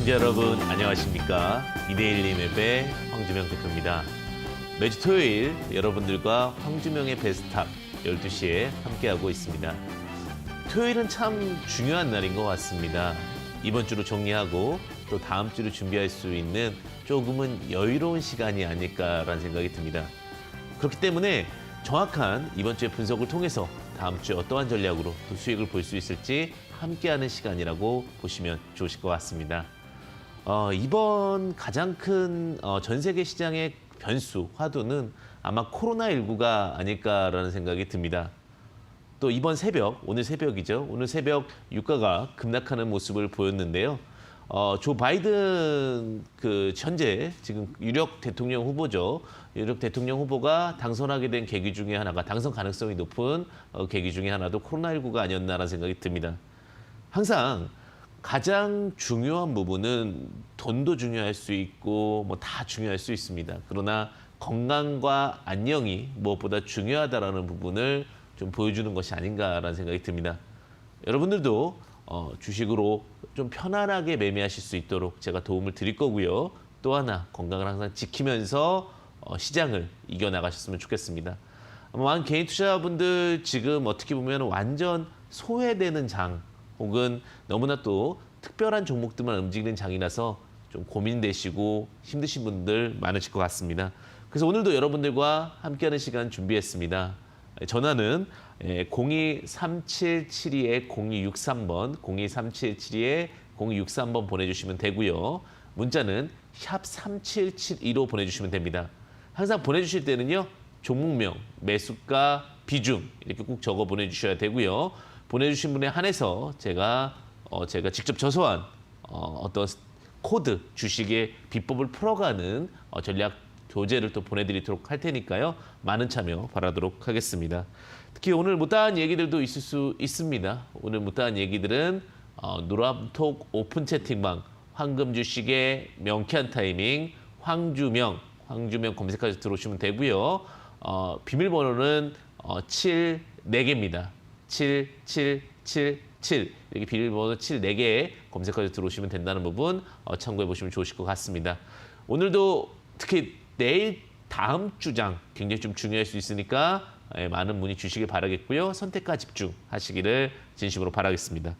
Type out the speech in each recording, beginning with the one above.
시청자 여러분 안녕하십니까? 이데일리 맵의 황주명 대표입니다. 매주 토요일 여러분들과 황주명의 베스트탑 12시에 함께하고 있습니다. 토요일은 참 중요한 날인 것 같습니다. 이번 주로 정리하고 또 다음 주를 준비할 수 있는 조금은 여유로운 시간이 아닐까라는 생각이 듭니다. 그렇기 때문에 정확한 이번 주의 분석을 통해서 다음 주에 어떠한 전략으로 또 수익을 볼 수 있을지 함께하는 시간이라고 보시면 좋으실 것 같습니다. 이번 가장 큰 전 세계 시장의 변수, 화두는 아마 코로나19가 아닐까라는 생각이 듭니다. 또 이번 새벽, 오늘 새벽이죠. 오늘 새벽 유가가 급락하는 모습을 보였는데요. 조 바이든 현재 지금 유력 대통령 후보죠. 유력 대통령 후보가 당선하게 된 계기 중에 하나가 당선 가능성이 높은 계기 중에 하나도 코로나19가 아니었나라는 생각이 듭니다. 항상 가장 중요한 부분은 돈도 중요할 수 있고 뭐 다 중요할 수 있습니다. 그러나 건강과 안녕이 무엇보다 중요하다라는 부분을 좀 보여주는 것이 아닌가라는 생각이 듭니다. 여러분들도 주식으로 좀 편안하게 매매하실 수 있도록 제가 도움을 드릴 거고요. 또 하나 건강을 항상 지키면서 시장을 이겨나가셨으면 좋겠습니다. 많은 개인 투자자분들 지금 어떻게 보면 완전 소외되는 장 혹은 너무나 또 특별한 종목들만 움직이는 장이라서 좀 고민되시고 힘드신 분들 많으실 것 같습니다. 그래서 오늘도 여러분들과 함께하는 시간 준비했습니다. 전화는 02377-0263번, 02377-0263번 보내주시면 되고요. 문자는 샵 3772로 보내주시면 됩니다. 항상 보내주실 때는요. 종목명, 매수가, 비중 이렇게 꼭 적어 보내주셔야 되고요. 보내주신 분에 한해서 제가 직접 저소한 어떤 코드, 주식의 비법을 풀어가는 전략 교재를 또 보내드리도록 할 테니까요. 많은 참여 바라도록 하겠습니다. 특히 오늘 못다한 얘기들도 있을 수 있습니다. 오늘 못다한 얘기들은 누람톡 오픈 채팅방, 황금 주식의 명쾌한 타이밍, 황주명 검색하셔서 들어오시면 되고요. 비밀번호는 4개입니다. 7777 이렇게 비밀번호 4개 검색하셔서 들어오시면 된다는 부분 참고해 보시면 좋으실 것 같습니다. 오늘도 특히 내일 다음 주장 굉장히 좀 중요할 수 있으니까 많은 문의 주시길 바라겠고요. 선택과 집중하시기를 진심으로 바라겠습니다.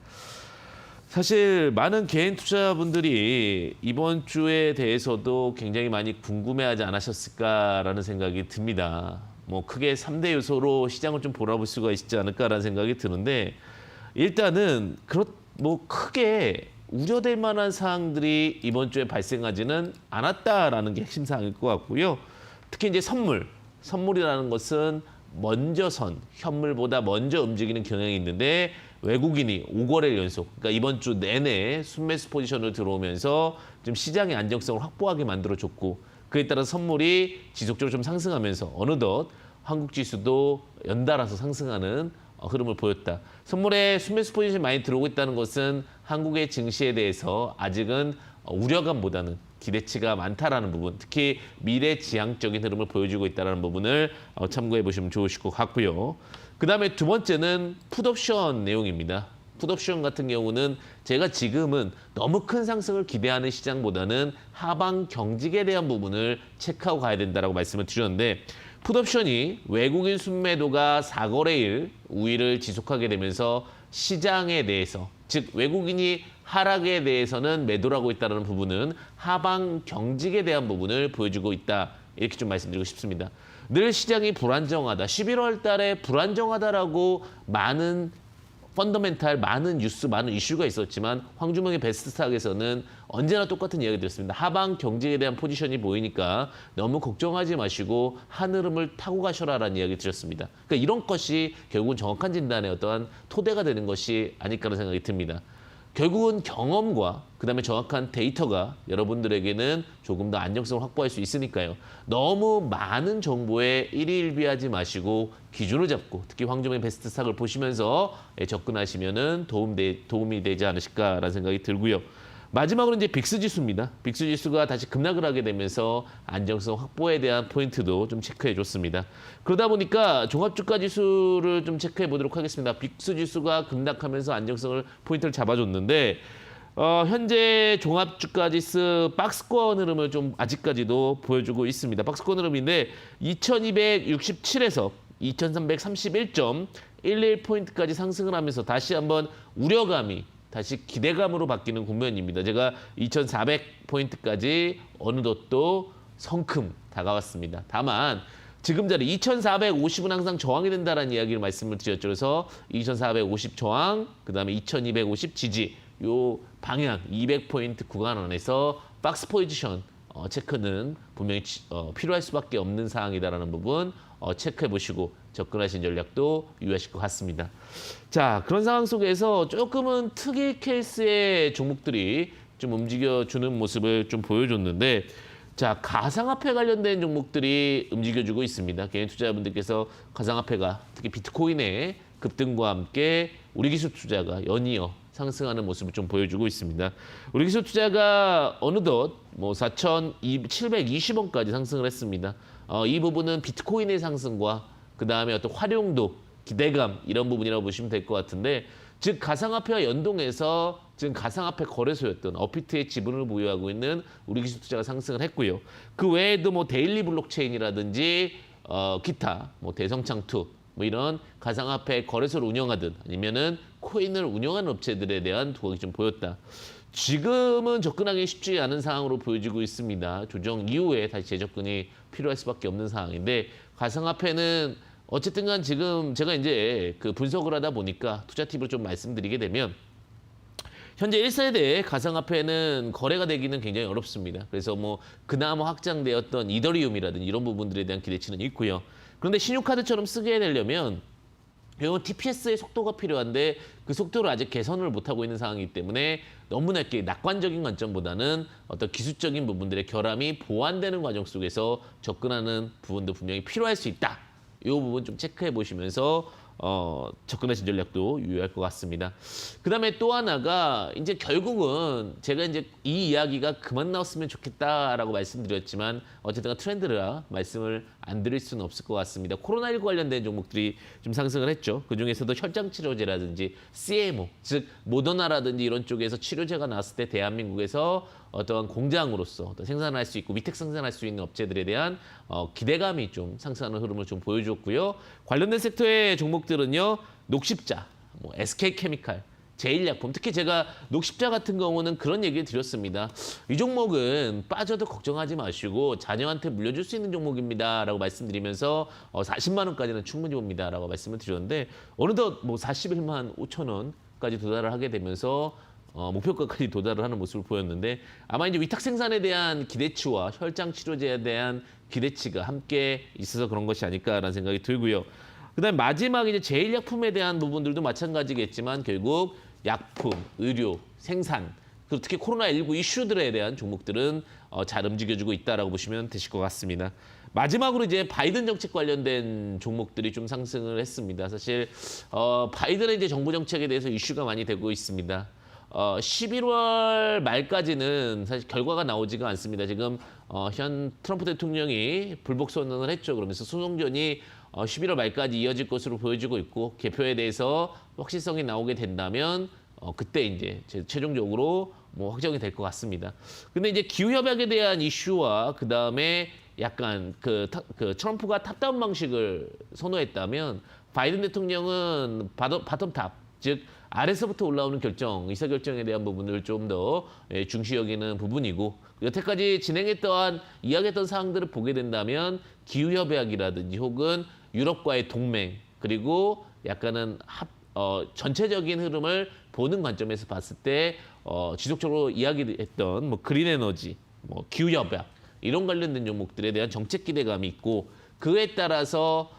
사실 많은 개인 투자자분들이 이번 주에 대해서도 굉장히 많이 궁금해하지 않으셨을까라는 생각이 듭니다. 뭐 크게 3대 요소로 시장을 좀 돌아볼 수가 있지 않을까라는 생각이 드는데 일단은 크게 우려될 만한 사항들이 이번 주에 발생하지는 않았다라는 게 핵심 사항일 것 같고요. 특히 이제 선물이라는 것은 현물보다 먼저 움직이는 경향이 있는데 외국인이 5거래일 연속, 그러니까 이번 주 내내 순매수 포지션을 들어오면서 좀 시장의 안정성을 확보하게 만들어줬고 그에 따라 선물이 지속적으로 좀 상승하면서 어느덧 한국 지수도 연달아서 상승하는 흐름을 보였다. 선물에 순매수 포지션이 많이 들어오고 있다는 것은 한국의 증시에 대해서 아직은 우려감보다는 기대치가 많다라는 부분, 특히 미래지향적인 흐름을 보여주고 있다는 부분을 참고해 보시면 좋으실 것 같고요. 그다음에 두 번째는 풋옵션 내용입니다. 풋옵션 같은 경우는 제가 지금은 너무 큰 상승을 기대하는 시장보다는 하방 경직에 대한 부분을 체크하고 가야 된다고 말씀을 드렸는데 풋옵션이 외국인 순매도가 4거래일 우위를 지속하게 되면서 시장에 대해서 즉 외국인이 하락에 대해서는 매도를 하고 있다는 부분은 하방 경직에 대한 부분을 보여주고 있다. 이렇게 좀 말씀드리고 싶습니다. 늘 시장이 불안정하다. 11월 달에 불안정하다라고 많은 펀더멘탈, 많은 뉴스, 많은 이슈가 있었지만 황주명의 베스트스탁에서는 언제나 똑같은 이야기 드렸습니다. 하방 경직에 대한 포지션이 보이니까 너무 걱정하지 마시고 한흐름을 타고 가셔라라는 이야기 드렸습니다. 그러니까 이런 것이 결국은 정확한 진단의 어떠한 토대가 되는 것이 아닐까라는 생각이 듭니다. 결국은 경험과 그다음에 정확한 데이터가 여러분들에게는 조금 더 안정성을 확보할 수 있으니까요. 너무 많은 정보에 일희일비하지 마시고 기준을 잡고 특히 황주명의 베스트 스탁을 보시면서 접근하시면은 도움이 되지 않으실까라는 생각이 들고요. 마지막으로 이제 빅스 지수입니다. 빅스 지수가 다시 급락을 하게 되면서 안정성 확보에 대한 포인트도 좀 체크해 줬습니다. 그러다 보니까 종합주가 지수를 좀 체크해 보도록 하겠습니다. 빅스 지수가 급락하면서 안정성을 포인트를 잡아줬는데 현재 종합주가지수 박스권 흐름을 좀 아직까지도 보여주고 있습니다. 박스권 흐름인데 2267에서 2331.11포인트까지 상승을 하면서 다시 한번 우려감이 다시 기대감으로 바뀌는 국면입니다. 제가 2400포인트까지 어느덧 또 성큼 다가왔습니다. 다만 지금 자리 2450은 항상 저항이 된다라는 이야기를 말씀을 드렸죠. 그래서 2450 저항, 그다음에 2250 지지, 요 방향 200포인트 구간 안에서 박스 포지션 체크는 분명히 필요할 수밖에 없는 사항이다라는 부분 체크해 보시고 접근하신 전략도 유의하실 것 같습니다. 자, 그런 상황 속에서 조금은 특이 케이스의 종목들이 좀 움직여주는 모습을 좀 보여줬는데, 자, 가상화폐 관련된 종목들이 움직여주고 있습니다. 개인 투자자분들께서 가상화폐가 특히 비트코인의 급등과 함께 우리 기술 투자가 연이어 상승하는 모습을 좀 보여주고 있습니다. 우리 기술 투자가 어느덧 4,720원까지 상승을 했습니다. 이 부분은 비트코인의 상승과 그 다음에 어떤 활용도, 기대감 이런 부분이라고 보시면 될 것 같은데, 즉 가상화폐와 연동해서 지금 가상화폐 거래소였던 업비트의 지분을 보유하고 있는 우리 기술 투자가 상승을 했고요. 그 외에도 데일리 블록체인이라든지 기타 대성창투 이런 가상화폐 거래소를 운영하든 아니면은 코인을 운영하는 업체들에 대한 두각이 좀 보였다. 지금은 접근하기 쉽지 않은 상황으로 보여지고 있습니다. 조정 이후에 다시 재접근이 필요할 수밖에 없는 상황인데, 가상화폐는 어쨌든 간 지금 제가 이제 그 분석을 하다 보니까 투자 팁을 좀 말씀드리게 되면, 현재 1세대 가상화폐는 거래가 되기는 굉장히 어렵습니다. 그래서 그나마 확장되었던 이더리움이라든지 이런 부분들에 대한 기대치는 있고요. 그런데 신용카드처럼 쓰게 되려면 이건 TPS의 속도가 필요한데 그 속도를 아직 개선을 못하고 있는 상황이기 때문에 너무나 이렇게 낙관적인 관점보다는 어떤 기술적인 부분들의 결함이 보완되는 과정 속에서 접근하는 부분도 분명히 필요할 수 있다. 이 부분 좀 체크해 보시면서 접근하신 전략도 유의할 것 같습니다. 그다음에 또 하나가 이제 결국은 제가 이제 이 이야기가 그만 나왔으면 좋겠다라고 말씀드렸지만 어쨌든 트렌드라 말씀을 안 드릴 수는 없을 것 같습니다. 코로나19 관련된 종목들이 좀 상승을 했죠. 그중에서도 혈장 치료제라든지 CMO, 즉 모더나라든지 이런 쪽에서 치료제가 나왔을 때 대한민국에서 어떠한 공장으로서 생산할 수 있고 위탁 생산할 수 있는 업체들에 대한 기대감이 좀 상승하는 흐름을 좀 보여줬고요. 관련된 섹터의 종목들은요, 녹십자, SK케미칼, 제일약품, 특히 제가 녹십자 같은 경우는 그런 얘기를 드렸습니다. 이 종목은 빠져도 걱정하지 마시고 자녀한테 물려줄 수 있는 종목입니다라고 말씀드리면서 40만 원까지는 충분히 봅니다라고 말씀을 드렸는데, 어느덧 41만 5천 원까지 도달을 하게 되면서 목표가까지 도달을 하는 모습을 보였는데, 아마 이제 위탁 생산에 대한 기대치와 혈장 치료제에 대한 기대치가 함께 있어서 그런 것이 아닐까라는 생각이 들고요. 그다음에 마지막 이제 제일약품에 대한 부분들도 마찬가지겠지만 결국 약품, 의료, 생산, 그리고 특히 코로나19 이슈들에 대한 종목들은 잘 움직여주고 있다라고 보시면 되실 것 같습니다. 마지막으로 이제 바이든 정책 관련된 종목들이 좀 상승을 했습니다. 사실 바이든의 이제 정부 정책에 대해서 이슈가 많이 되고 있습니다. 11월 말까지는 사실 결과가 나오지가 않습니다. 지금 현 트럼프 대통령이 불복 선언을 했죠. 그러면서 소송전이 11월 말까지 이어질 것으로 보여지고 있고, 개표에 대해서 확실성이 나오게 된다면 그때 이제 최종적으로 확정이 될 것 같습니다. 근데 이제 기후협약에 대한 이슈와 그 다음에 약간 그 트럼프가 탑다운 방식을 선호했다면, 바이든 대통령은 바텀탑, 즉 아래서부터 올라오는 결정, 의사결정에 대한 부분을 좀 더 중시 여기는 부분이고, 여태까지 진행했던 이야기했던 사항들을 보게 된다면 기후협약이라든지 혹은 유럽과의 동맹, 그리고 약간은 전체적인 흐름을 보는 관점에서 봤을 때 지속적으로 이야기했던 그린에너지, 기후협약 이런 관련된 종목들에 대한 정책 기대감이 있고, 그에 따라서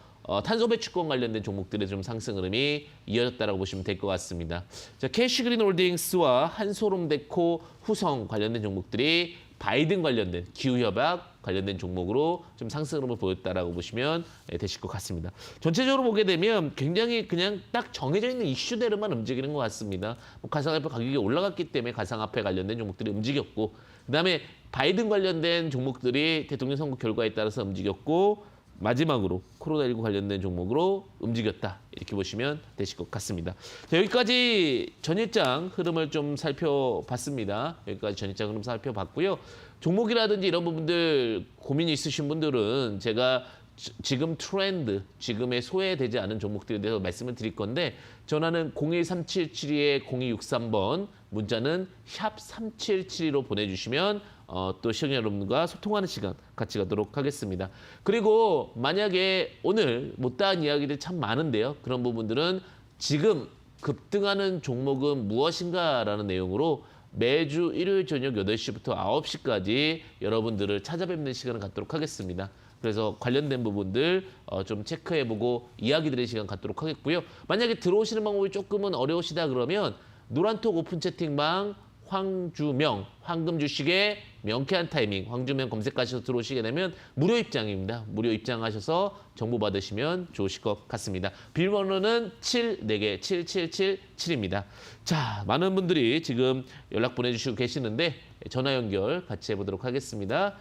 탄소 배출권 관련된 종목들의 좀 상승 흐름이 이어졌다라고 보시면 될 것 같습니다. 자, 캐시그린홀딩스와 한솔홈데코, 후성 관련된 종목들이 바이든 관련된 기후협약 관련된 종목으로 좀 상승 흐름을 보였다라고 보시면 되실 것 같습니다. 전체적으로 보게 되면 굉장히 그냥 딱 정해져 있는 이슈대로만 움직이는 것 같습니다. 가상화폐 가격이 올라갔기 때문에 가상화폐 관련된 종목들이 움직였고, 그다음에 바이든 관련된 종목들이 대통령 선거 결과에 따라서 움직였고, 마지막으로 코로나19 관련된 종목으로 움직였다. 이렇게 보시면 되실 것 같습니다. 자, 여기까지 전일장 흐름을 좀 살펴봤습니다. 여기까지 전일장 흐름 살펴봤고요. 종목이라든지 이런 부분들 고민이 있으신 분들은 제가 지금 트렌드, 지금의 소외되지 않은 종목들에 대해서 말씀을 드릴 건데 전화는 01377-0263번, 문자는 샵 3772로 보내주시면 또 시청자 여러분과 소통하는 시간 같이 가도록 하겠습니다. 그리고 만약에 오늘 못다한 이야기들 참 많은데요. 그런 부분들은 지금 급등하는 종목은 무엇인가라는 내용으로 매주 일요일 저녁 8시부터 9시까지 여러분들을 찾아뵙는 시간을 갖도록 하겠습니다. 그래서 관련된 부분들 좀 체크해보고 이야기 드리는 시간 갖도록 하겠고요. 만약에 들어오시는 방법이 조금은 어려우시다 그러면 노란톡 오픈 채팅방 황주명, 황금 주식의 명쾌한 타이밍, 황주명 검색하셔서 들어오시게 되면 무료 입장입니다. 무료 입장하셔서 정보 받으시면 좋으실 것 같습니다. 비밀번호는 74개 7777입니다. 자, 많은 분들이 지금 연락 보내주시고 계시는데 전화 연결 같이 해보도록 하겠습니다.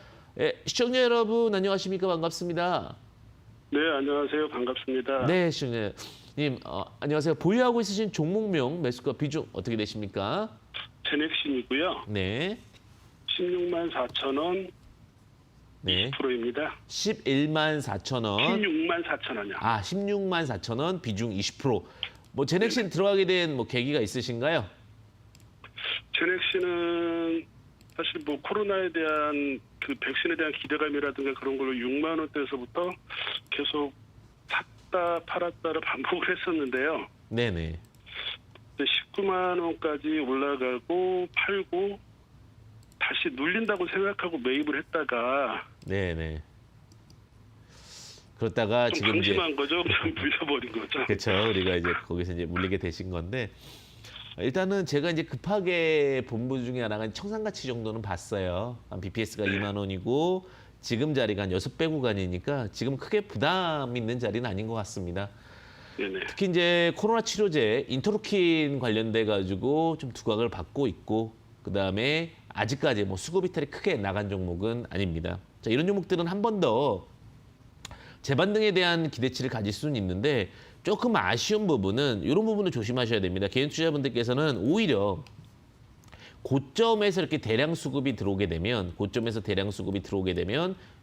시청자 여러분 안녕하십니까? 반갑습니다. 네, 안녕하세요. 반갑습니다. 네, 시청자님 안녕하세요. 보유하고 있으신 종목명 매수가 비중 어떻게 되십니까? 제넥신이고요. 네. 16만 4천 원, 네. 20%입니다. 11만 4천 원. 16만 4천 원이요. 16만 4천 원 비중 20%. 뭐 제넥신 들어가게 된 뭐 계기가 있으신가요? 제넥신은 사실 뭐 코로나에 대한 그 백신에 대한 기대감이라든가 그런 걸로 6만 원대에서부터 계속 샀다 팔았다를 반복을 했었는데요. 네네. 19만 원까지 올라가고 팔고 다시 눌린다고 생각하고 매입을 했다가 네네. 그렇다가 좀 지금 이제 방심한 거죠. 좀 물려버린 거죠. 그렇죠. 우리가 이제 거기서 이제 물리게 되신 건데 일단은 제가 이제 급하게 본 분 중에 하나가 청산가치 정도는 봤어요. 한 BPS가 2만 원이고 지금 자리가 한 6배 구간이니까 지금 크게 부담 있는 자리는 아닌 것 같습니다. 네네. 특히 이제 코로나 치료제 인터루킨 관련돼 가지고 좀 두각을 받고 있고 그다음에 아직까지 뭐 수급 이탈이 크게 나간 종목은 아닙니다. 자, 이런 종목들은 한 번 더 재반등에 대한 기대치를 가질 수는 있는데 조금 아쉬운 부분은 이런 부분을 조심하셔야 됩니다. 개인 투자분들께서는 오히려 고점에서 이렇게 대량 수급이 들어오게 되면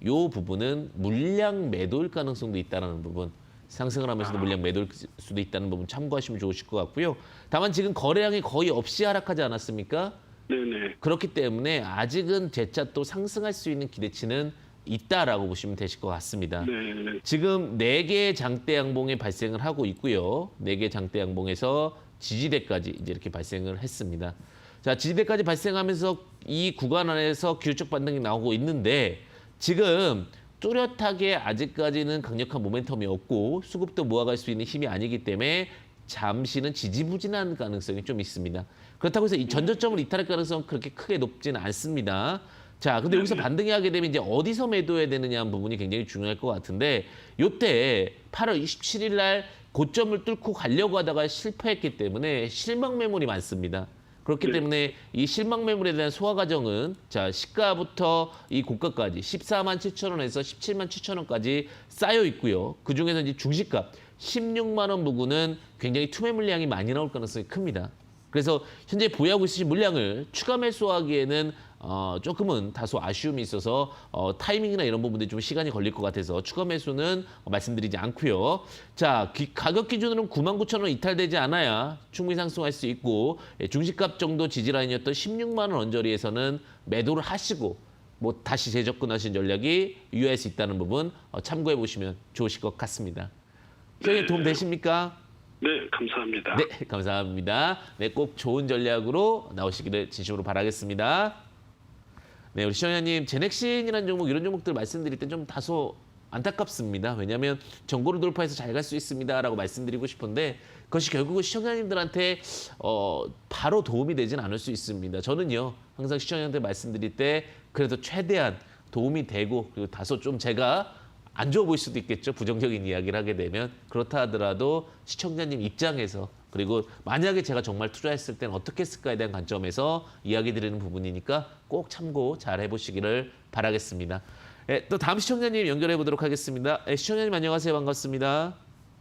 이 부분은 물량 매도일 가능성도 있다는 부분. 상승을 하면서도 물량 매도일 수도 있다는 부분 참고하시면 좋으실 것 같고요. 다만 지금 거래량이 거의 없이 하락하지 않았습니까? 네네. 그렇기 때문에 아직은 재차 또 상승할 수 있는 기대치는 있다라고 보시면 되실 것 같습니다. 네. 지금 4개의 장대 양봉이 발생을 하고 있고요. 4개 장대 양봉에서 지지대까지 이제 이렇게 발생을 했습니다. 자, 지지대까지 발생하면서 이 구간 안에서 기술적 반등이 나오고 있는데 지금 뚜렷하게 아직까지는 강력한 모멘텀이 없고 수급도 모아갈 수 있는 힘이 아니기 때문에 잠시는 지지부진한 가능성이 좀 있습니다. 그렇다고 해서 이 전저점을 이탈할 가능성은 그렇게 크게 높지는 않습니다. 자, 근데 여기서 반등이 하게 되면 이제 어디서 매도해야 되느냐 하는 부분이 굉장히 중요할 것 같은데 요때 8월 27일 날 고점을 뚫고 가려고 하다가 실패했기 때문에 실망 매물이 많습니다. 그렇기 때문에 이 실망 매물에 대한 소화 과정은 자, 시가부터 이 고가까지 14만 7천 원에서 17만 7천 원까지 쌓여 있고요. 그중에서 이제 중시값 16만 원 부근은 굉장히 투매 물량이 많이 나올 가능성이 큽니다. 그래서 현재 보유하고 있으신 물량을 추가 매수하기에는 조금은 다소 아쉬움이 있어서 타이밍이나 이런 부분들이 좀 시간이 걸릴 것 같아서 추가 매수는 말씀드리지 않고요. 자, 가격 기준으로는 99,000원 이탈되지 않아야 충분히 상승할 수 있고 중시값 정도 지지라인이었던 16만 원 언저리에서는 매도를 하시고 뭐 다시 재접근하신 전략이 유효할 수 있다는 부분 참고해 보시면 좋으실 것 같습니다. 시청에 도움 되십니까? 네, 감사합니다. 네, 감사합니다. 네, 꼭 좋은 전략으로 나오시기를 진심으로 바라겠습니다. 네, 우리 시청자님, 제넥신이라는 종목, 이런 종목들 말씀드릴 때 좀 다소 안타깝습니다. 왜냐하면 정고를 돌파해서 잘 갈 수 있습니다라고 말씀드리고 싶은데 그것이 결국은 시청자님들한테 바로 도움이 되진 않을 수 있습니다. 저는요, 항상 시청자님한테 말씀드릴 때 그래도 최대한 도움이 되고 그리고 다소 좀 제가 안 좋아 보일 수도 있겠죠. 부정적인 이야기를 하게 되면. 그렇다 하더라도 시청자님 입장에서 그리고 만약에 제가 정말 투자했을 때는 어떻게 했을까에 대한 관점에서 이야기 드리는 부분이니까 꼭 참고 잘 해보시기를 바라겠습니다. 네, 또 다음 시청자님 연결해 보도록 하겠습니다. 네, 시청자님 안녕하세요. 반갑습니다.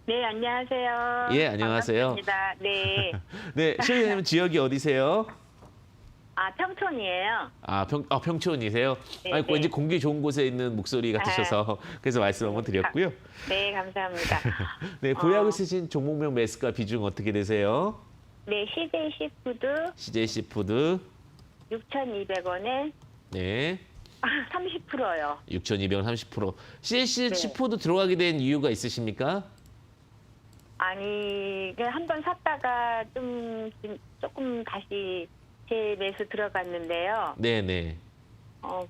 네, 안녕하세요. 예, 안녕하세요. 반갑습니다. 네. 네, 시청자님 지역이 어디세요? 아, 평촌이에요. 평촌이세요? 네, 아니, 네. 왠지 공기 좋은 곳에 있는 목소리 같으셔서 그래서 말씀 한번 드렸고요. 네, 감사합니다. 네, 보유하고 있으신 종목명 매수가 비중 어떻게 되세요? 네, CJ 시푸드 CJ 시푸드 6,200원에 네, 30%요. 6,200원 30%. CJ 네. 시푸드 들어가게 된 이유가 있으십니까? 아니, 한번 샀다가 조금 다시 재매수 들어갔는데요. 네, 네.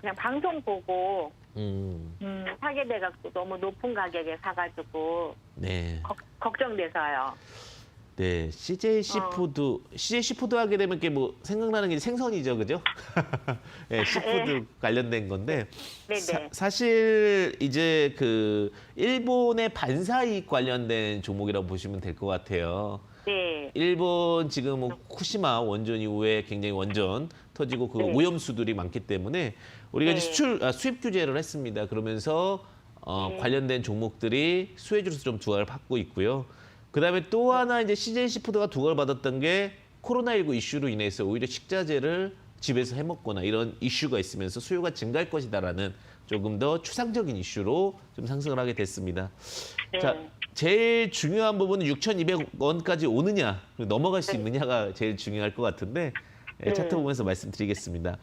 그냥 방송 보고 음, 사게 돼갖고 너무 높은 가격에 사가지고 네. 걱정돼서요. 네, CJ 시푸드 하게 되면 이게 뭐 생각나는 게 생선이죠, 그죠? 네, 시푸드 관련된 건데 네네. 사실 이제 그 일본의 반사이익 관련된 종목이라고 보시면 될 것 같아요. 네. 일본 지금 뭐 후쿠시마 원전 이후에 굉장히 원전 터지고 그 네. 오염수들이 많기 때문에 우리가 네. 이제 수입 규제를 했습니다. 그러면서 네. 관련된 종목들이 수혜주로서 좀 두각을 받고 있고요. 그다음에 또 하나 이제 CJ 시푸드가 두각을 받았던 게 코로나19 이슈로 인해서 오히려 식자재를 집에서 해 먹거나 이런 이슈가 있으면서 수요가 증가할 것이다라는 조금 더 추상적인 이슈로 좀 상승을 하게 됐습니다. 네. 자, 제일 중요한 부분은 6,200원까지 오느냐, 넘어갈 수 있느냐가 제일 중요할 것 같은데 차트 보면서 말씀드리겠습니다.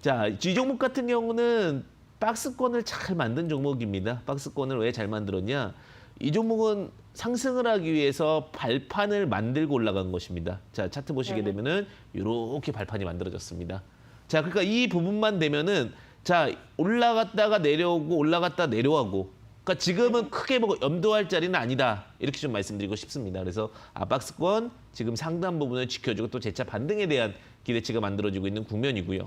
자, 이 종목 같은 경우는 박스권을 잘 만든 종목입니다. 박스권을 왜 잘 만들었냐? 이 종목은 상승을 하기 위해서 발판을 만들고 올라간 것입니다. 자, 차트 보시게 되면은 이렇게 발판이 만들어졌습니다. 자, 그러니까 이 부분만 되면은 자, 올라갔다가 내려오고 올라갔다 내려가고 그러니까 지금은 크게 뭐 염두할 자리는 아니다. 이렇게 좀 말씀드리고 싶습니다. 그래서 박스권 지금 상단 부분을 지켜주고 또 재차 반등에 대한 기대치가 만들어지고 있는 국면이고요.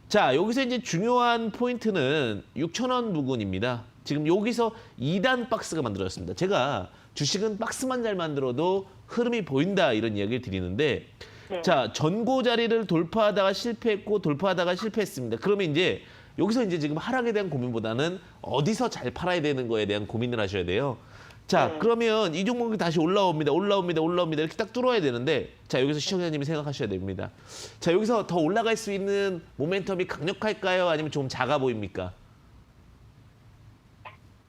자, 여기서 이제 중요한 포인트는 6,000원 부근입니다. 지금 여기서 2단 박스가 만들어졌습니다. 제가 주식은 박스만 잘 만들어도 흐름이 보인다 이런 이야기를 드리는데 네. 자, 전고 자리를 돌파하다가 실패했고 돌파하다가 실패했습니다. 그러면 이제 여기서 이제 지금 하락에 대한 고민보다는 어디서 잘 팔아야 되는 거에 대한 고민을 하셔야 돼요. 자, 네. 그러면 이 종목이 다시 올라옵니다. 이렇게 딱 뚫어야 되는데 자, 여기서 시청자님이 생각하셔야 됩니다. 자, 여기서 더 올라갈 수 있는 모멘텀이 강력할까요? 아니면 좀 작아 보입니까?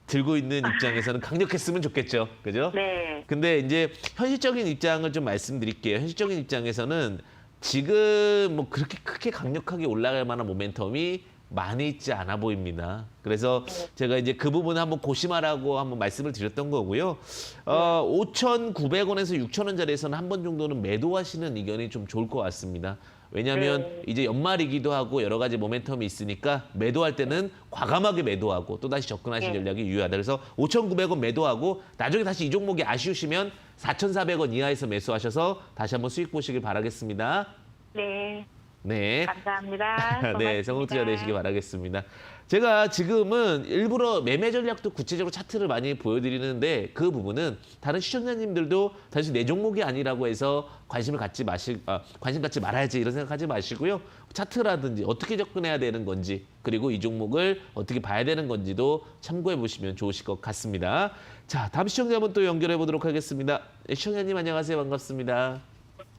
들고 있는 입장에서는 강력했으면 좋겠죠. 그죠? 네. 근데 이제 현실적인 입장을 좀 말씀드릴게요. 현실적인 입장에서는 지금 뭐 그렇게 크게 강력하게 올라갈 만한 모멘텀이 많이 있지 않아 보입니다. 그래서 제가 이제 그 부분을 한번 고심하라고 한번 말씀을 드렸던 거고요. 5,900원에서 6,000원짜리에서는 한 번 정도는 매도하시는 의견이 좀 좋을 것 같습니다. 왜냐하면 네. 이제 연말이기도 하고 여러 가지 모멘텀이 있으니까 매도할 때는 과감하게 매도하고 또 다시 접근하시는 네. 전략이 유효하다. 그래서 5,900원 매도하고 나중에 다시 이 종목이 아쉬우시면 4,400원 이하에서 매수하셔서 다시 한번 수익 보시길 바라겠습니다. 네. 네. 감사합니다. 네, 성공 투자 되시기 바라겠습니다. 제가 지금은 일부러 매매 전략도 구체적으로 차트를 많이 보여드리는데 그 부분은 다른 시청자님들도 사실 내 종목이 아니라고 해서 관심 갖지 말아야지 이런 생각하지 마시고요. 차트라든지 어떻게 접근해야 되는 건지 그리고 이 종목을 어떻게 봐야 되는 건지도 참고해 보시면 좋으실 것 같습니다. 자, 다음 시청자분 또 연결해 보도록 하겠습니다. 네, 시청자님 안녕하세요. 반갑습니다.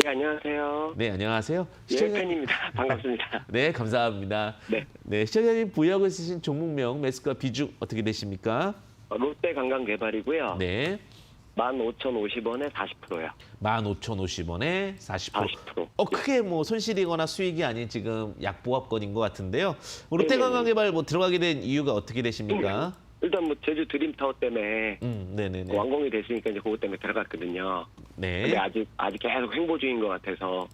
네, 안녕하세요. 네, 안녕하세요. 예, 팬입니다. 반갑습니다. 네, 감사합니다. 네. 네, 시청자님 보유하고 있으신 종목명 매수가 비중 어떻게 되십니까? 롯데 관광개발이고요. 네, 15,050원에 40%요. 15,050원에 40%. 40%. 크게 뭐 손실이거나 수익이 아닌 지금 약보합권인 것 같은데요. 네네네. 롯데관광개발 뭐 들어가게 된 이유가 어떻게 되십니까? 일단 뭐 제주 드림타워 때문에 네네네. 완공이 됐으니까 이제 그것 때문에 들어갔거든요. 근데 네, 아직 계속 횡보 중인 것 같아서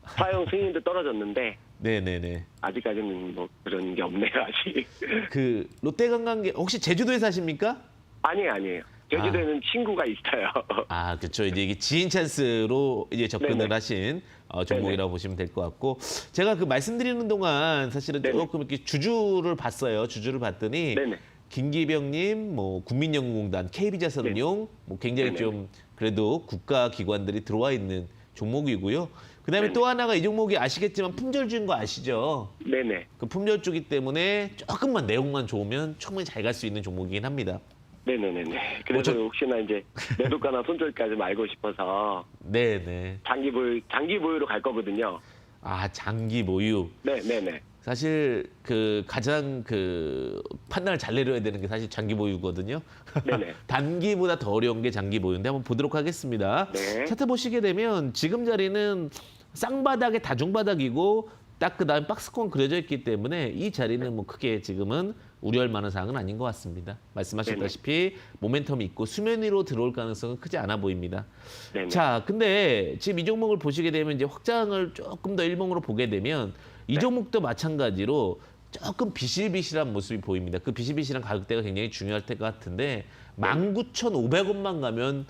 사용 승인도 떨어졌는데 네네네. 아직까지는 뭐 그런 게 없네요, 아직. 그 롯데관광개 혹시 제주도에 사십니까? 아니에요. 제주도에는 친구가 있어요. 아, 그렇죠. 이제 이게 지인 찬스로 이제 접근을 네네. 하신 종목이라고 보시면 될 것 같고, 제가 그 말씀드리는 동안 사실은 네네. 조금 이렇게 주주를 봤어요. 주주를 봤더니 네네. 김기병님, 뭐 국민연금공단, KB자산운용, 뭐 굉장히 네네. 좀 그래도 국가 기관들이 들어와 있는 종목이고요. 그다음에 네네. 또 하나가 이 종목이 아시겠지만 품절주인 거 아시죠? 네네. 그 품절주기 때문에 조금만 내용만 좋으면 충분히 잘 갈 수 있는 종목이긴 합니다. 네네네네. 그래서 혹시나 이제 매도가나 손절까지 알고 싶어서 네네. 장기 보유로 갈 거거든요. 아, 장기 보유. 네네네. 사실 그 가장 그 판단을 잘 내려야 되는 게 사실 장기 보유거든요. 네네. 단기보다 더 어려운 게 장기 보유인데 한번 보도록 하겠습니다. 네. 차트 보시게 되면 지금 자리는 쌍바닥에 다중바닥이고 딱 그다음 박스권 그려져 있기 때문에 이 자리는 뭐 크게 지금은 우려할 만한 사항은 아닌 것 같습니다. 말씀하셨다시피 모멘텀이 있고 수면 위로 들어올 가능성은 크지 않아 보입니다. 네네. 자, 근데 지금 이 종목을 보시게 되면 이제 확장을 조금 더 일봉으로 보게 되면 이 종목도 마찬가지로 조금 비실비실한 모습이 보입니다. 그 비실비실한 가격대가 굉장히 중요할 것 같은데 19,500원만 가면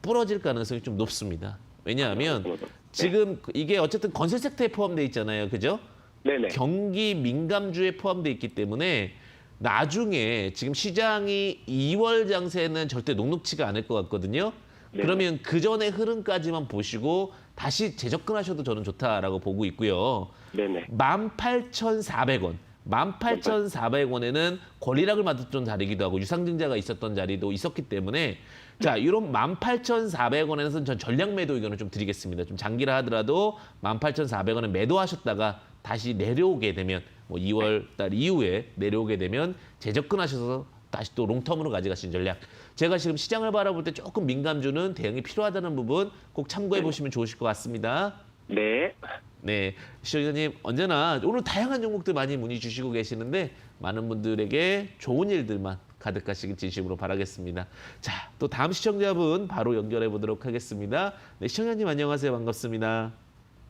부러질 가능성이 좀 높습니다. 왜냐하면 지금 이게 어쨌든 건설 섹터에 포함되어 있잖아요. 그죠? 네네. 경기 민감주에 포함되어 있기 때문에 나중에 지금 시장이 2월 장세는 절대 녹록치가 않을 것 같거든요. 네. 그러면 그 전의 흐름까지만 보시고 다시 재접근하셔도 저는 좋다라고 보고 있고요. 네네. 18,400원. 18,400원에는 권리락을 맞았던 자리이기도 하고 유상증자가 있었던 자리도 있었기 때문에 자, 이런 18,400원에서는 전 전략 매도 의견을 좀 드리겠습니다. 좀 장기라 하더라도 18,400원에 매도하셨다가 다시 내려오게 되면 뭐 2월 달 이후에 내려오게 되면 재접근하셔서 다시 또 롱텀으로 가져가신 전략. 제가 지금 시장을 바라볼 때 조금 민감주는 대응이 필요하다는 부분 꼭 참고해 보시면 좋으실 것 같습니다. 네. 네, 시청자님 언제나 오늘 다양한 종목들 많이 문의 주시고 계시는데 많은 분들에게 좋은 일들만 가득하시길 진심으로 바라겠습니다. 자, 또 다음 시청자분 바로 연결해 보도록 하겠습니다. 네, 시청자님 안녕하세요. 반갑습니다.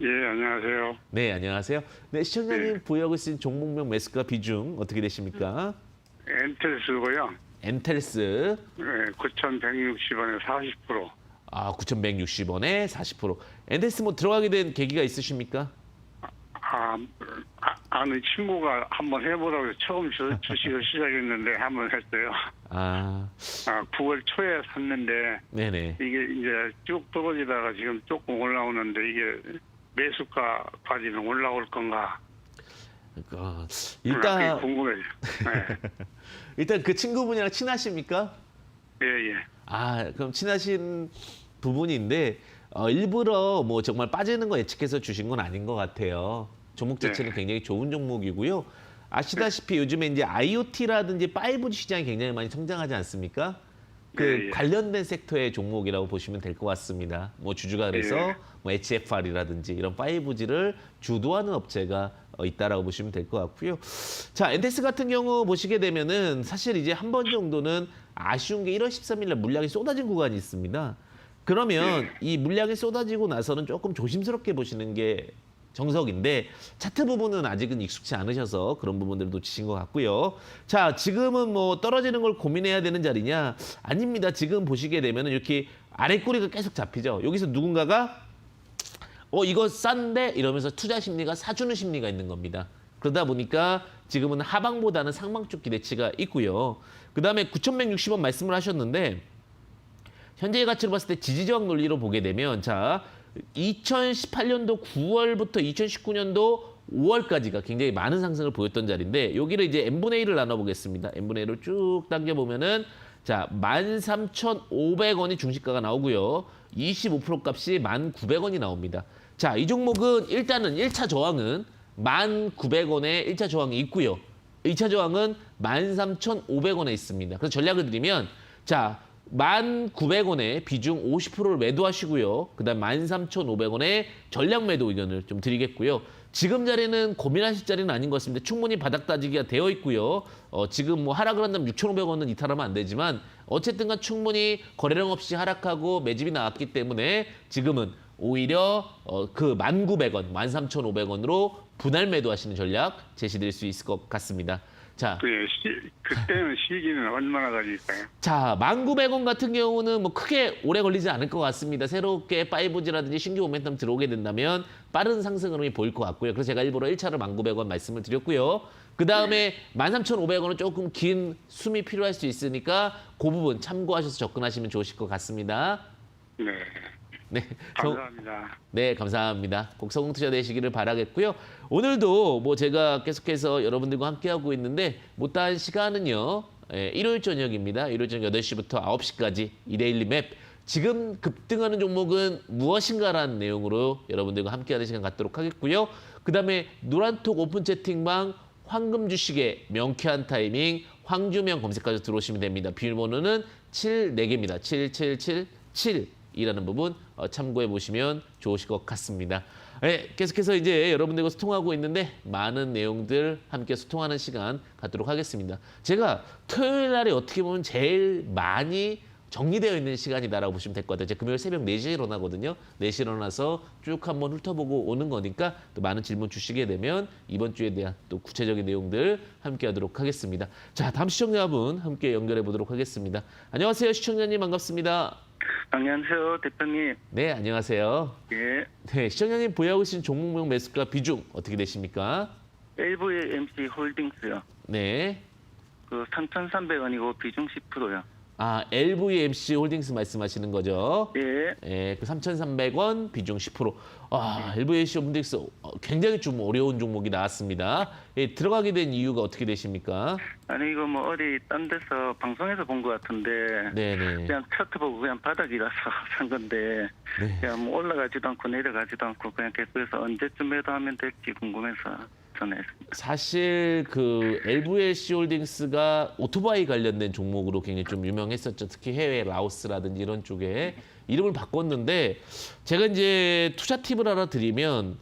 예, 안녕하세요. 네, 안녕하세요. 네, 시청자님 네. 보유하고 있는 종목명 매수가 비중 어떻게 되십니까? 엔텔스고요. 엔텔스 네, 9,160원에 40%. 아, 9,160원에 40%. 엔텔스 뭐 들어가게 된 계기가 있으십니까? 아는 친구가 한번 해보라고 해서 처음 주식을 시작했는데 한번 했어요. 아, 9월 초에 샀는데 네네. 이게 이제 쭉 떨어지다가 지금 조금 올라오는데 이게 매수가까지는 올라올 건가? 그게 그게 궁금해요. 네. 일단 그 친구분이랑 친하십니까? 예, 예. 아, 그럼 친하신 부분인데 일부러 뭐 정말 빠지는 거 예측해서 주신 건 아닌 것 같아요. 종목 자체는 굉장히 좋은 종목이고요. 아시다시피 요즘에 이제 IoT라든지 5G 시장이 굉장히 많이 성장하지 않습니까? 그 네, 예. 관련된 섹터의 종목이라고 보시면 될 것 같습니다. 뭐 주주가 그래서 예. 뭐 HFR이라든지 이런 5G를 주도하는 업체가 있다라고 보시면 될 것 같고요. 자, 엔텍스 같은 경우 보시게 되면은 사실 이제 한 번 정도는 아쉬운 게 1월 13일 날 물량이 쏟아진 구간이 있습니다. 그러면 이 물량이 쏟아지고 나서는 조금 조심스럽게 보시는 게 정석인데 차트 부분은 아직은 익숙치 않으셔서 그런 부분들을 놓치신 것 같고요. 자, 지금은 뭐 떨어지는 걸 고민해야 되는 자리냐? 아닙니다. 지금 보시게 되면은 이렇게 아래 꼬리가 계속 잡히죠. 여기서 누군가가 이거 싼데 이러면서 투자 심리가 사주는 심리가 있는 겁니다. 그러다 보니까 지금은 하방보다는 상방 쪽 기대치가 있고요. 그다음에 9,160원 말씀을 하셨는데 현재의 가치로 봤을 때 지지저항 논리로 보게 되면 자, 2018년도 9월부터 2019년도 5월까지가 굉장히 많은 상승을 보였던 자리인데 여기를 이제 n분의 1을 나눠보겠습니다. n분의 1을 쭉 당겨보면은 자, 13,500원이 중시가가 나오고요. 25% 값이 1,900원이 나옵니다. 자, 이 종목은 일단은 1차 저항은 1,900원에 1차 저항이 있고요. 2차 저항은 13,500원에 있습니다. 그래서 전략을 드리면 자, 1,900원에 비중 50%를 매도하시고요. 그다음 13,500원에 전략 매도 의견을 좀 드리겠고요. 지금 자리는 고민하실 자리는 아닌 것 같습니다. 충분히 바닥 따지기가 되어 있고요. 지금 뭐 하락을 한다면 6,500원은 이탈하면 안 되지만 어쨌든간 충분히 거래량 없이 하락하고 매집이 나왔기 때문에 지금은 오히려 그 1,900원, 13,500원으로 분할 매도하시는 전략 제시드릴 수 있을 것 같습니다. 자, 그때는 시기는 얼마나 걸릴까요? 자, 1,900원 같은 경우는 뭐 크게 오래 걸리지 않을 것 같습니다. 새롭게 5G라든지 신규 모멘텀 들어오게 된다면 빠른 상승 흐름이 보일 것 같고요. 그래서 제가 일부러 1차로 1,900원 말씀을 드렸고요. 그 다음에 13,500원은 조금 긴 숨이 필요할 수 있으니까 그 부분 참고하셔서 접근하시면 좋으실 것 같습니다. 네. 네, 감사합니다. 네, 감사합니다. 꼭 성공 투자 되시기를 바라겠고요. 오늘도 뭐 제가 계속해서 여러분들과 함께하고 있는데 못다한 시간은요. 일요일 저녁입니다. 일요일 저녁 8시부터 9시까지 이데일리 맵. 지금 급등하는 종목은 무엇인가라는 내용으로 여러분들과 함께하는 시간 갖도록 하겠고요. 그다음에 노란톡 오픈 채팅방 황금 주식의 명쾌한 타이밍 황주명 검색까지 들어오시면 됩니다. 비밀번호는 74개입니다. 7777이라는 부분 참고해 보시면 좋으실 것 같습니다. 네, 계속해서 이제 여러분들과 소통하고 있는데 많은 내용들 함께 소통하는 시간 갖도록 하겠습니다. 제가 토요일 날에 어떻게 보면 제일 많이 정리되어 있는 시간이다라고 보시면 될 것 같아요. 제가 금요일 새벽 4시에 일어나거든요. 4시에 일어나서 쭉 한번 훑어보고 오는 거니까 또 많은 질문 주시게 되면 이번 주에 대한 또 구체적인 내용들 함께 하도록 하겠습니다. 자, 다음 시청자분 함께 연결해 보도록 하겠습니다. 안녕하세요. 시청자님 반갑습니다. 안녕하세요, 대표님. 네, 안녕하세요. 예. 네, 시청자님 보유하고 계신 종목명 매수가 비중 어떻게 되십니까? LV MC 홀딩스요. 네. 그 3,300원이고 비중 10%요. 아, LVMC 홀딩스 말씀하시는 거죠? 예. 예, 그 3,300원 비중 10%. 아, LVMC 홀딩스 굉장히 좀 어려운 종목이 나왔습니다. 예, 들어가게 된 이유가 어떻게 되십니까? 아니 이거 뭐 어디 딴 데서 방송에서 본 것 같은데 네네. 그냥 차트 보고 그냥 바닥이라서 산 건데 네. 그냥 뭐 올라가지도 않고 내려가지도 않고 그냥 계속해서 언제쯤 매도하면 될지 궁금해서 전화했습니다. 사실 그 LVMC 홀딩스가 오토바이 관련된 종목으로 굉장히 좀 유명했었죠. 특히 해외 라오스라든지 이런 쪽에 이름을 바꿨는데 제가 이제 투자 팁을 하나 드리면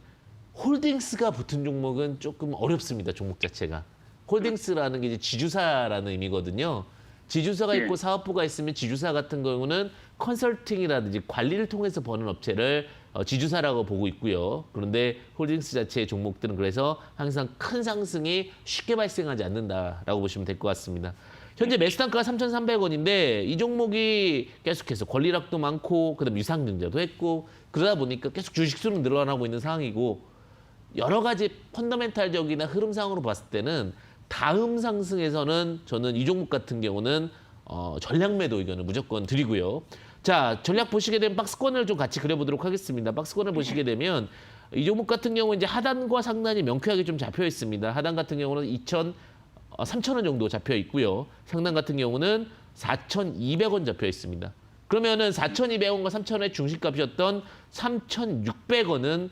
홀딩스가 붙은 종목은 조금 어렵습니다. 종목 자체가. 홀딩스라는 게 이제 지주사라는 의미거든요. 지주사가 예. 있고 사업부가 있으면 지주사 같은 경우는 컨설팅이라든지 관리를 통해서 버는 업체를 지주사라고 보고 있고요. 그런데 홀딩스 자체의 종목들은 그래서 항상 큰 상승이 쉽게 발생하지 않는다라고 보시면 될 것 같습니다. 현재 매수 단가가 3,300원인데 이 종목이 계속해서 권리락도 많고 그다음 유상증자도 했고 그러다 보니까 계속 주식수는 늘어나고 있는 상황이고 여러 가지 펀더멘탈적이나 흐름상으로 봤을 때는 다음 상승에서는 저는 이 종목 같은 경우는 전략 매도 의견을 무조건 드리고요. 자, 전략 보시게 되면 박스권을 좀 같이 그려보도록 하겠습니다. 박스권을 보시게 되면 이 종목 같은 경우는 이제 하단과 상단이 명쾌하게 좀 잡혀 있습니다. 하단 같은 경우는 3,000원 정도 잡혀 있고요. 상단 같은 경우는 4,200원 잡혀 있습니다. 그러면은 4,200원과 3,000원의 중심값이었던 3,600원은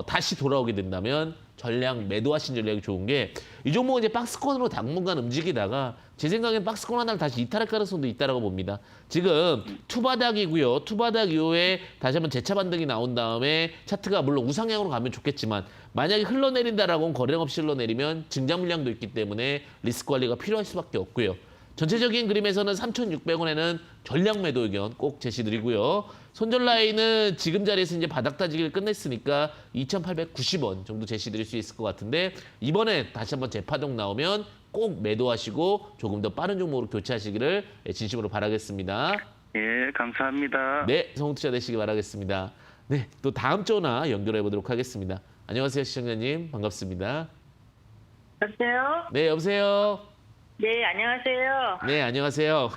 다시 돌아오게 된다면 전략 매도하신 전략이 좋은 게 이 종목은 이제 박스권으로 당분간 움직이다가 제 생각엔 박스권 하나를 다시 이탈할 가능성도 있다라고 봅니다. 지금 투바닥이고요. 투바닥 이후에 다시 한번 재차 반등이 나온 다음에 차트가 물론 우상향으로 가면 좋겠지만 만약에 흘러내린다라고는 거래량 없이 흘러내리면 증자 물량도 있기 때문에 리스크 관리가 필요할 수밖에 없고요. 전체적인 그림에서는 3,600원에는 전략 매도 의견 꼭 제시드리고요. 손절 라인은 지금 자리에서 이제 바닥 따지기를 끝냈으니까 2,890원 정도 제시드릴 수 있을 것 같은데 이번에 다시 한번 재파동 나오면 꼭 매도하시고 조금 더 빠른 종목으로 교체하시기를 진심으로 바라겠습니다. 예, 감사합니다. 네, 성공 투자 되시기 바라겠습니다. 네, 또 다음 전화 연결해 보도록 하겠습니다. 안녕하세요, 시청자님. 반갑습니다. 여보세요? 네, 여보세요. 네, 안녕하세요. 네, 안녕하세요.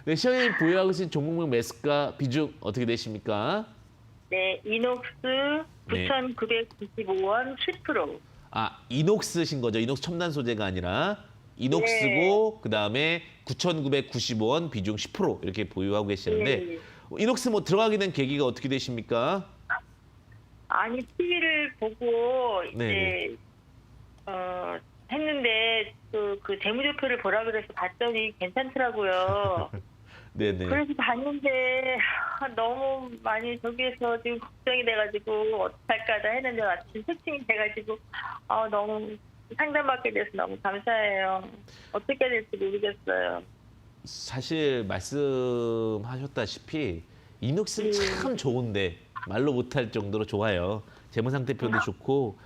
네, 시청자님 보유하고 계신 종목명 매수가 비중 어떻게 되십니까? 네, 이녹스 네. 9,995원 10%. 아, 이녹스신 거죠? 이녹스 첨단 소재가 아니라 이녹스고 그다음에 9,995원 비중 10% 이렇게 보유하고 계시는데 네. 이녹스 뭐 들어가게 된 계기가 어떻게 되십니까? 아니, TV를 보고 네. 이제 했는데 그 재무제표를 보라 그래서 봤더니 괜찮더라고요. 네네. 그래서 봤는데 너무 많이 저기에서 지금 걱정이 돼가지고 어떡할까 했는데 마침 세팅이 돼가지고 너무 상담받게 돼서 너무 감사해요. 어떻게 될지 모르겠어요. 사실 말씀하셨다시피 이녹스는 참 좋은데 말로 못할 정도로 좋아요. 재무상태표도 좋고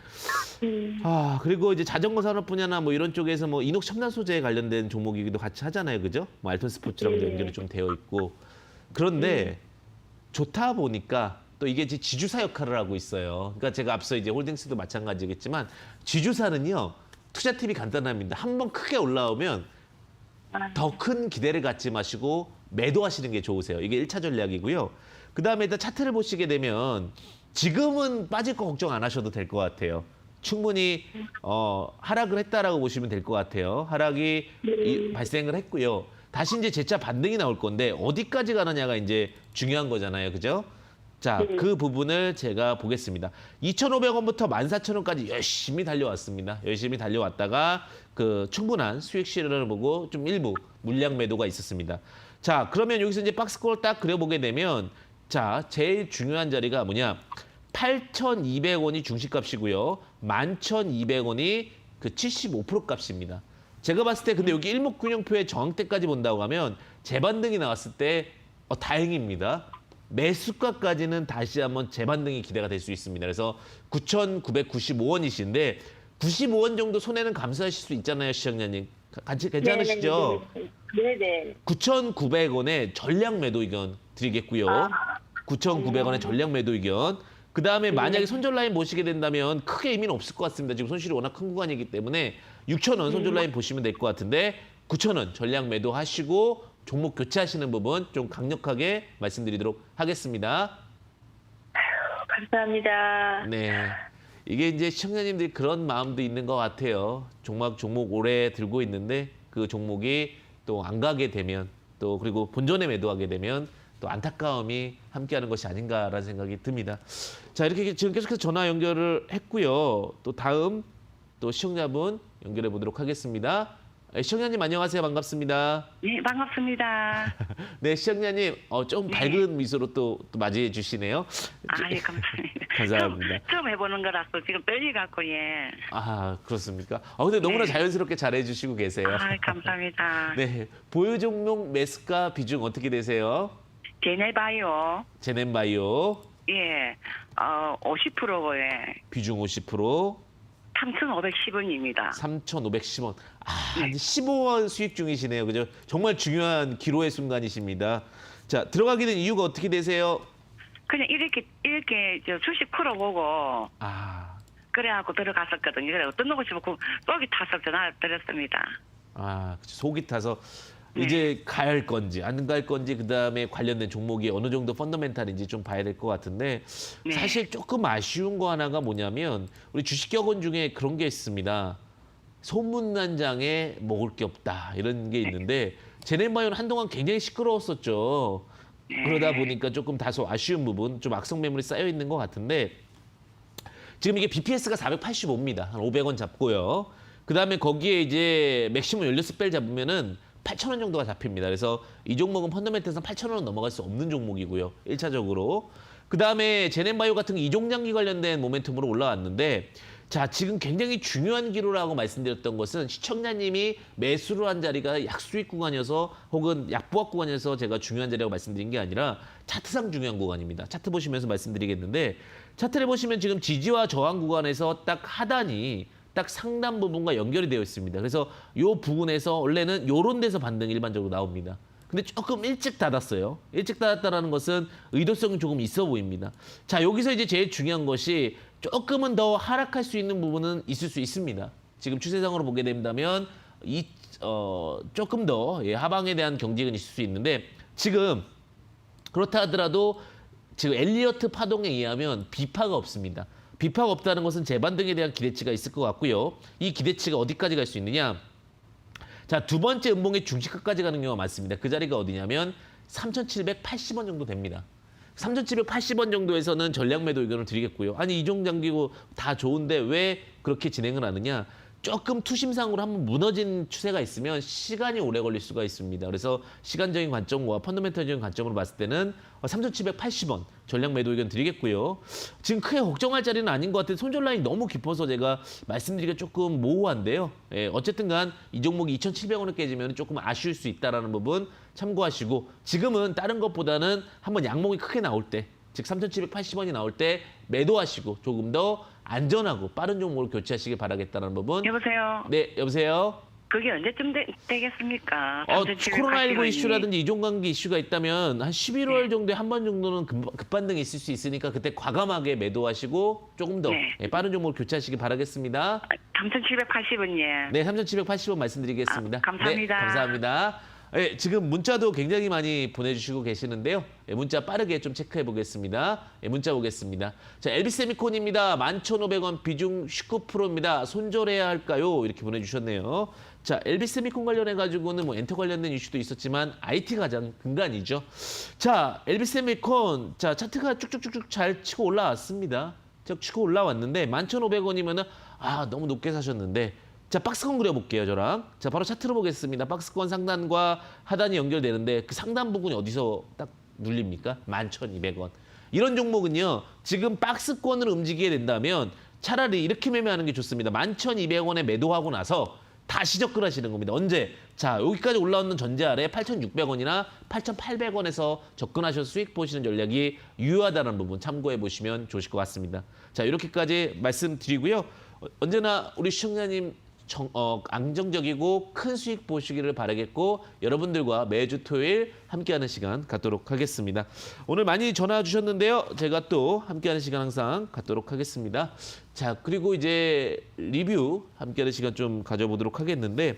그리고 이제 자전거 산업 분야나 뭐 이런 쪽에서 뭐 이녹스 첨단 소재에 관련된 종목이기도 같이 하잖아요, 그죠? 뭐 알톤 스포츠랑도 연결이 좀 되어 있고 그런데 좋다 보니까 또 이게 이제 지주사 역할을 하고 있어요. 그러니까 제가 앞서 이제 홀딩스도 마찬가지겠지만 지주사는요 투자 팁이 간단합니다. 한번 크게 올라오면 더 큰 기대를 갖지 마시고 매도하시는 게 좋으세요. 이게 1차 전략이고요. 그다음에 일단 차트를 보시게 되면 지금은 빠질 거 걱정 안 하셔도 될 것 같아요. 충분히 하락을 했다라고 보시면 될 것 같아요. 하락이 발생을 했고요. 다시 이제 재차 반등이 나올 건데 어디까지 가느냐가 이제 중요한 거잖아요. 그죠? 자, 그 부분을 제가 보겠습니다. 2,500원부터 14,000원까지 열심히 달려왔습니다. 열심히 달려왔다가 그 충분한 수익 실현을 보고 좀 일부 물량 매도가 있었습니다. 자, 그러면 여기서 이제 박스권을 딱 그려보게 되면 자, 제일 중요한 자리가 뭐냐? 8,200원이 중시값이고요. 11,200원이 그 75% 값입니다. 제가 봤을 때 근데 여기 일목균형표의 저항대까지 본다고 하면 재반등이 나왔을 때 다행입니다. 매수가까지는 다시 한번 재반등이 기대가 될 수 있습니다. 그래서 9,995원이신데 95원 정도 손해는 감수하실 수 있잖아요, 시청자님. 같이 괜찮으시죠? 네네. 9,900원에 전량 매도 의견 드리겠고요. 9,900원에 전량 매도 의견. 그 다음에 만약에 손절 라인 보시게 된다면 크게 의미는 없을 것 같습니다. 지금 손실이 워낙 큰 구간이기 때문에 6,000원 손절 라인 보시면 될 것 같은데 9,000원 전량 매도하시고 종목 교체하시는 부분 좀 강력하게 말씀드리도록 하겠습니다. 감사합니다. 네. 이게 이제 시청자님들이 그런 마음도 있는 것 같아요. 종목 오래 들고 있는데 그 종목이 또 안 가게 되면 또 그리고 본전에 매도하게 되면 또 안타까움이 함께하는 것이 아닌가라는 생각이 듭니다. 자, 이렇게 지금 계속해서 전화 연결을 했고요. 또 다음 또 시청자분 연결해 보도록 하겠습니다. 시청자님 안녕하세요. 반갑습니다. 네, 반갑습니다. 네, 시청자님 좀 밝은 미소로 또 맞이해 주시네요. 예, 감사합니다. 감사합니다. 처음 해보는 거라서 지금 떨리갖고, 예. 아, 그렇습니까? 근데 너무나 네. 자연스럽게 잘해 주시고 계세요. 감사합니다. 네, 보유 종목 매수가 비중 어떻게 되세요? 제네바이오, 제넨바이오 예, 50%에 비중 50%, 3,510원입니다. 3,510원. 네. 이제 15원 수익 중이시네요. 그죠? 정말 중요한 기로의 순간이십니다. 자, 들어가게 된 이유가 어떻게 되세요? 그냥 이렇게 저 수십 풀어보고, 아, 그래갖고 들어갔었거든요. 그래, 어떤 놈이 싶고, 속이 타서 전화를 드렸습니다. 그쵸. 속이 타서 네. 이제 갈 건지 안 갈 건지 그다음에 관련된 종목이 어느 정도 펀더멘탈인지 좀 봐야 될 것 같은데 네. 사실 조금 아쉬운 거 하나가 뭐냐면 우리 주식격언 중에 그런 게 있습니다. 소문난장에 먹을 게 없다 이런 게 있는데 제넨바이오는 한동안 굉장히 시끄러웠었죠. 그러다 보니까 조금 다소 아쉬운 부분, 좀 악성 매물이 쌓여 있는 것 같은데 지금 이게 BPS가 485입니다. 한 500원 잡고요. 그다음에 거기에 이제 맥시멈 연료스펠 잡으면은 8,000원 정도가 잡힙니다. 그래서 이 종목은 펀더멘탈에서 8,000원은 넘어갈 수 없는 종목이고요. 1차적으로. 그다음에 제넨바이오 같은 이종장기 관련된 모멘텀으로 올라왔는데 자, 지금 굉장히 중요한 기로라고 말씀드렸던 것은 시청자님이 매수를 한 자리가 약수익 구간이어서 혹은 약보합 구간이어서 제가 중요한 자리라고 말씀드린 게 아니라 차트상 중요한 구간입니다. 차트 보시면서 말씀드리겠는데 차트를 보시면 지금 지지와 저항 구간에서 딱 하단이 딱 상단 부분과 연결이 되어 있습니다. 그래서 이 부분에서 원래는 이런 데서 반등이 일반적으로 나옵니다. 근데 조금 일찍 닫았어요. 일찍 닫았다는 것은 의도성이 조금 있어 보입니다. 자, 여기서 이제 제일 중요한 것이 조금은 더 하락할 수 있는 부분은 있을 수 있습니다. 지금 추세상으로 보게 된다면 조금 더 하방에 대한 경직은 있을 수 있는데 지금 그렇다 하더라도 지금 엘리어트 파동에 의하면 비파가 없습니다. 비파가 없다는 것은 재반등에 대한 기대치가 있을 것 같고요. 이 기대치가 어디까지 갈 수 있느냐? 자, 두 번째 음봉의 중시가까지 가는 경우가 많습니다. 그 자리가 어디냐면 3,780원 정도 됩니다. 3,780원 정도에서는 전량 매도 의견을 드리겠고요. 아니, 이종장기고 다 좋은데 왜 그렇게 진행을 하느냐? 조금 투심상으로 한번 무너진 추세가 있으면 시간이 오래 걸릴 수가 있습니다. 그래서 시간적인 관점과 펀더멘털적인 관점으로 봤을 때는 3,780원 전량 매도 의견 드리겠고요. 지금 크게 걱정할 자리는 아닌 것 같아요. 손절 라인이 너무 깊어서 제가 말씀드리기가 조금 모호한데요. 어쨌든 간 이 종목이 2,700원을 깨지면 조금 아쉬울 수 있다는 부분 참고하시고 지금은 다른 것보다는 한번 양봉이 크게 나올 때 즉 3,780원이 나올 때 매도하시고 조금 더 안전하고 빠른 종목으로 교체하시길 바라겠다는 부분. 여보세요? 네, 여보세요? 그게 언제쯤 되겠습니까? 코로나19 이슈라든지 이종관계 이슈가 있다면 한 11월 네. 정도에 한 번 정도는 급반등이 있을 수 있으니까 그때 과감하게 매도하시고 조금 더 네. 빠른 종목으로 교체하시길 바라겠습니다. 3,780원, 예. 네, 3,780원 말씀드리겠습니다. 감사합니다. 네, 감사합니다. 예, 지금 문자도 굉장히 많이 보내주시고 계시는데요. 예, 문자 빠르게 좀 체크해 보겠습니다. 예, 문자 보겠습니다. 자, 엘비세미콘입니다. 11,500원 비중 19%입니다. 손절해야 할까요? 이렇게 보내주셨네요. 자, 엘비세미콘 관련해가지고는 뭐 엔터 관련된 이슈도 있었지만 IT 가장 근간이죠. 자, 엘비세미콘, 자, 차트가 쭉쭉쭉쭉 잘 치고 올라왔습니다. 쭉 치고 올라왔는데 11,500원이면은 너무 높게 사셨는데 자, 박스권 그려볼게요, 저랑. 자, 바로 차트로 보겠습니다. 박스권 상단과 하단이 연결되는데 그 상단 부분이 어디서 딱 눌립니까? 11,200원. 이런 종목은요, 지금 박스권을 움직이게 된다면 차라리 이렇게 매매하는 게 좋습니다. 11,200원에 매도하고 나서 다시 접근하시는 겁니다. 언제? 자, 여기까지 올라오는 전제 아래 8,600원이나 8,800원에서 접근하셔서 수익 보시는 전략이 유효하다는 부분 참고해 보시면 좋으실 것 같습니다. 자, 이렇게까지 말씀드리고요. 언제나 우리 시청자님 안정적이고 큰 수익 보시기를 바라겠고 여러분들과 매주 토요일 함께하는 시간 갖도록 하겠습니다. 오늘 많이 전화 주셨는데요. 제가 또 함께하는 시간 항상 갖도록 하겠습니다. 자, 그리고 이제 리뷰 함께하는 시간 좀 가져보도록 하겠는데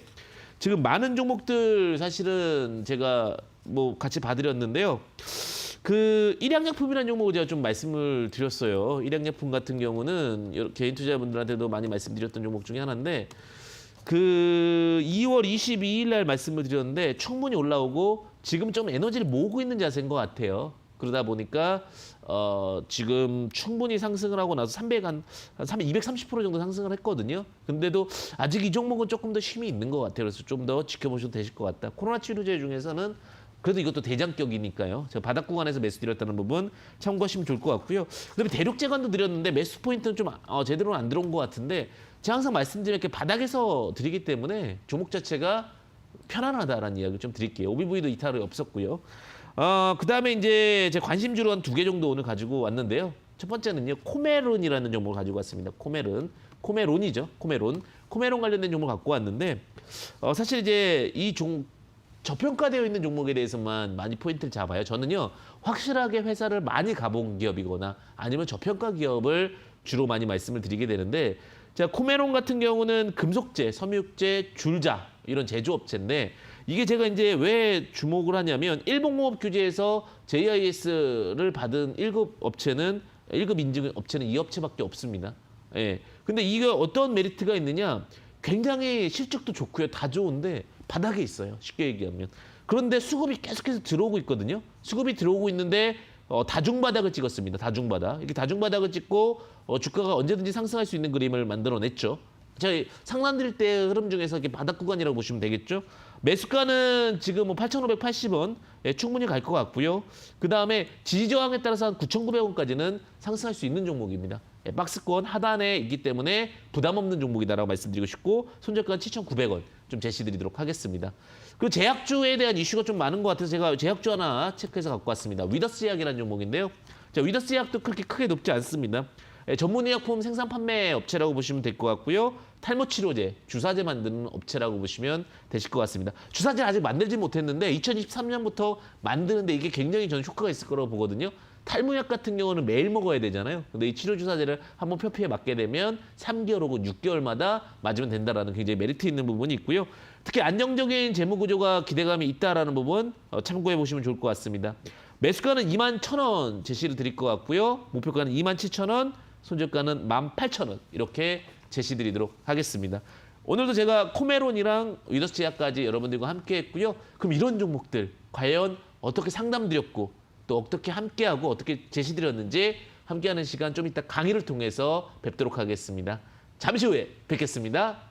지금 많은 종목들 사실은 제가 뭐 같이 봐드렸는데요. 그 일양약품이라는 종목을 제가 좀 말씀을 드렸어요. 일양약품 같은 경우는 개인 투자자분들한테도 많이 말씀드렸던 종목 중에 하나인데 그 2월 22일 날 말씀을 드렸는데 충분히 올라오고 지금 좀 에너지를 모으고 있는 자세인 것 같아요. 그러다 보니까 지금 충분히 상승을 하고 나서 230% 정도 상승을 했거든요. 근데도 아직 이 종목은 조금 더 힘이 있는 것 같아요. 그래서 좀 더 지켜보셔도 되실 것 같다. 코로나 치료제 중에서는 그래도 이것도 대장격이니까요. 제가 바닥 구간에서 매수 드렸다는 부분 참고하시면 좋을 것 같고요. 그다음에 대륙재관도 드렸는데 매수 포인트는 좀 제대로는 안 들어온 것 같은데 제가 항상 말씀드린 이렇게 바닥에서 드리기 때문에 종목 자체가 편안하다라는 이야기를 좀 드릴게요. OBV도 이탈이 없었고요. 그다음에 이제 제 관심주로 한 2개 정도 오늘 가지고 왔는데요. 첫 번째는요. 코메론이라는 종목을 가지고 왔습니다. 코메론이죠. 코메론 관련된 종목을 갖고 왔는데 사실 이제 이 저평가되어 있는 종목에 대해서만 많이 포인트를 잡아요. 저는요. 확실하게 회사를 많이 가본 기업이거나 아니면 저평가 기업을 주로 많이 말씀을 드리게 되는데 자, 코메론 같은 경우는 금속재, 섬유육재, 줄자 이런 제조업체인데 이게 제가 이제 왜 주목을 하냐면 일본공업 규제에서 JIS를 받은 1급 인증 업체는 이 업체밖에 없습니다. 예. 근데 이게 어떤 메리트가 있느냐? 굉장히 실적도 좋고요. 다 좋은데 바닥에 있어요. 쉽게 얘기하면. 그런데 수급이 계속해서 들어오고 있거든요. 수급이 들어오고 있는데 다중바닥을 찍었습니다. 다중바닥. 이렇게 다중바닥을 찍고 주가가 언제든지 상승할 수 있는 그림을 만들어냈죠. 제가 상담드릴 때 흐름 중에서 이렇게 바닥 구간이라고 보시면 되겠죠. 매수가는 지금 8,580원 충분히 갈 것 같고요. 그 다음에 지지저항에 따라서 한 9,900원까지는 상승할 수 있는 종목입니다. 박스권 하단에 있기 때문에 부담 없는 종목이다라고 말씀드리고 싶고 손절가는 7,900원 좀 제시드리도록 하겠습니다. 그리고 제약주에 대한 이슈가 좀 많은 것 같아서 제가 제약주 하나 체크해서 갖고 왔습니다. 위더스 제약이라는 종목인데요. 자, 위더스 제약도 그렇게 크게 높지 않습니다. 전문의약품 생산 판매 업체라고 보시면 될 것 같고요. 탈모 치료제, 주사제 만드는 업체라고 보시면 되실 것 같습니다. 주사제 아직 만들지 못했는데 2023년부터 만드는데 이게 굉장히 저는 효과가 있을 거라고 보거든요. 탈모약 같은 경우는 매일 먹어야 되잖아요. 근데 이 치료 주사제를 한번 표피에 맞게 되면 3개월 혹은 6개월마다 맞으면 된다라는 굉장히 메리트 있는 부분이 있고요. 특히 안정적인 재무 구조가 기대감이 있다라는 부분 참고해 보시면 좋을 것 같습니다. 매수가는 21,000원 제시를 드릴 것 같고요. 목표가는 27,000원, 손절가는 18,000원 이렇게 제시드리도록 하겠습니다. 오늘도 제가 코메론이랑 위더스 제약까지 여러분들과 함께 했고요. 그럼 이런 종목들 과연 어떻게 상담드렸고 또 어떻게 함께하고 어떻게 제시드렸는지 함께하는 시간 좀 이따 강의를 통해서 뵙도록 하겠습니다. 잠시 후에 뵙겠습니다.